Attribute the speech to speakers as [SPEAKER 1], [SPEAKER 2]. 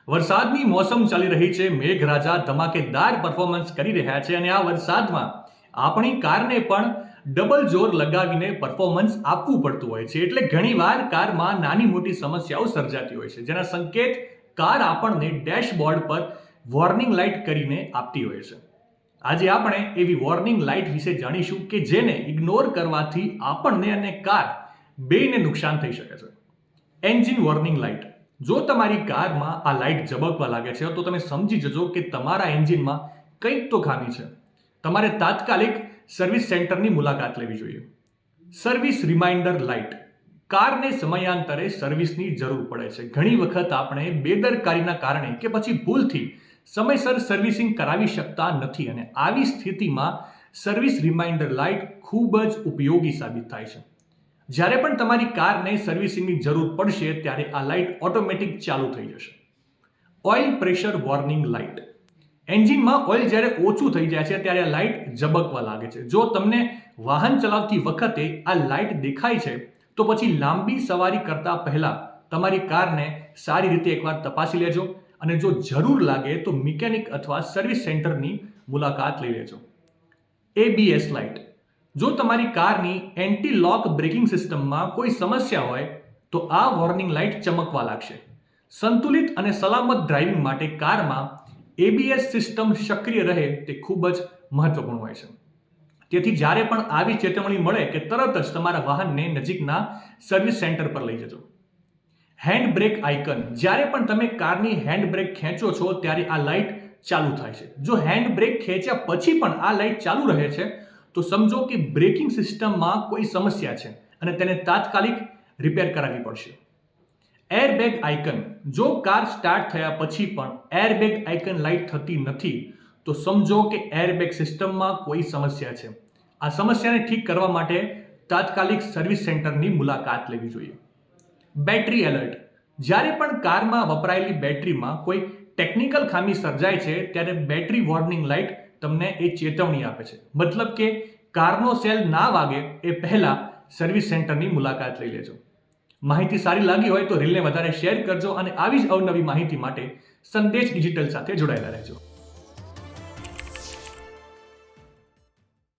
[SPEAKER 1] વરસાદની મોસમ ચાલી રહી છે. મેઘરાજા ધમાકેદાર પરફોર્મન્સ કરી રહ્યા છે અને આ વરસાદમાં આપણી કારને પણ ડબલ જોર લગાવીને પરફોર્મન્સ આપવું પડતું હોય છે. એટલે ઘણીવાર કારમાં નાની મોટી સમસ્યાઓ સર્જાતી હોય છે, જેના સંકેત કાર આપણને ડેશબોર્ડ પર વોર્નિંગ લાઇટ કરીને આપતી હોય છે. આજે આપણે એવી વોર્નિંગ લાઇટ વિશે જાણીશું કે જેને ઇગ્નોર કરવાથી આપણને અને કાર બેયને નુકસાન થઈ શકે છે. Engine warning light. જો તમારી કારમાં આ લાઇટ ઝબકવા લાગે છે તો તમે સમજી જજો કે તમારા એન્જિનમાં કંઈક તો ખામી છે. તમારે તાત્કાલિક સર્વિસ સેન્ટરની મુલાકાત લેવી જોઈએ. Service reminder light. કારને સમયાંતરે સર્વિસની જરૂર પડે છે. ઘણી વખત આપણે બેદરકારીના કારણે કે પછી ભૂલથી સમયસર સર્વિસિંગ કરાવી શકતા નથી અને આવી સ્થિતિમાં સર્વિસ રિમાઇન્ડર લાઇટ ખૂબ જ ઉપયોગી સાબિત થાય છે. જ્યારે પણ તમારી કારને સર્વિસિંગની જરૂર પડશે ત્યારે આ લાઇટ ઓટોમેટિક ચાલુ થઈ જશે. Oil pressure warning light. એન્જિનમાં ઓઇલ જ્યારે ઓછું થઈ જાય છે ત્યારે આ લાઇટ ઝબકવા લાગે છે. જો તમને વાહન ચલાવતી વખતે આ લાઇટ દેખાય છે તો પછી લાંબી સવારી કરતા પહેલા તમારી કારને સારી રીતે એકવાર તપાસી લેજો અને જો જરૂર લાગે તો મિકેનિક અથવા સર્વિસ સેન્ટરની મુલાકાત લઈ લેજો. ABS light. જો તમારી કારની એન્ટી લોક બ્રેકિંગ સિસ્ટમમાં કોઈ સમસ્યા હોય તો આ વોર્નિંગ લાઇટ ચમકવા લાગશે. સંતુલિત અને સલામત ડ્રાઇવિંગ માટે કારમાં ABS સિસ્ટમ સક્રિય રહે તે ખૂબ જ મહત્વપૂર્ણ હોય છે. તેથી જ્યારે પણ આવી ચેતવણી મળે કે તરત જ તમારા વાહનને નજીકના સર્વિસ સેન્ટર પર લઈ જજો. Hand break icon. જ્યારે પણ તમે કારની હેન્ડ બ્રેક ખેંચો છો ત્યારે આ લાઇટ ચાલુ થાય છે. જો હેન્ડ બ્રેક ખેંચ્યા પછી પણ આ લાઇટ ચાલુ રહે છે તો સમજો કે બ્રેકિંગ સિસ્ટમમાં કોઈ સમસ્યા છે અને તેને તાત્કાલિક રિપેર કરાવવી પડશે. Airbag icon. જો કાર સ્ટાર્ટ થયા પછી પણ એરબેગ આઇકન લાઇટ થતી નથી તો સમજો કે એરબેગ સિસ્ટમમાં કોઈ સમસ્યા છે. આ સમસ્યાને ઠીક કરવા માટે તાત્કાલિક સર્વિસ સેન્ટરની મુલાકાત લેવી જોઈએ. Battery alert. જ્યારે પણ કારમાં વપરાયેલી બેટરીમાં કોઈ ટેકનિકલ ખામી સર્જાય છે ત્યારે બેટરી વોર્નિંગ લાઇટ તમને એ ચેતવણી આપે છે. મતલબ કે કારનો સેલ ના વાગે એ પહેલા સર્વિસ સેન્ટરની મુલાકાત લઈ લેજો. માહિતી સારી લાગી હોય તો રીલને વધારે શેર કરજો અને આવી જ અવનવી માહિતી માટે સંદેશ ડિજિટલ સાથે જોડાયેલા રહેજો.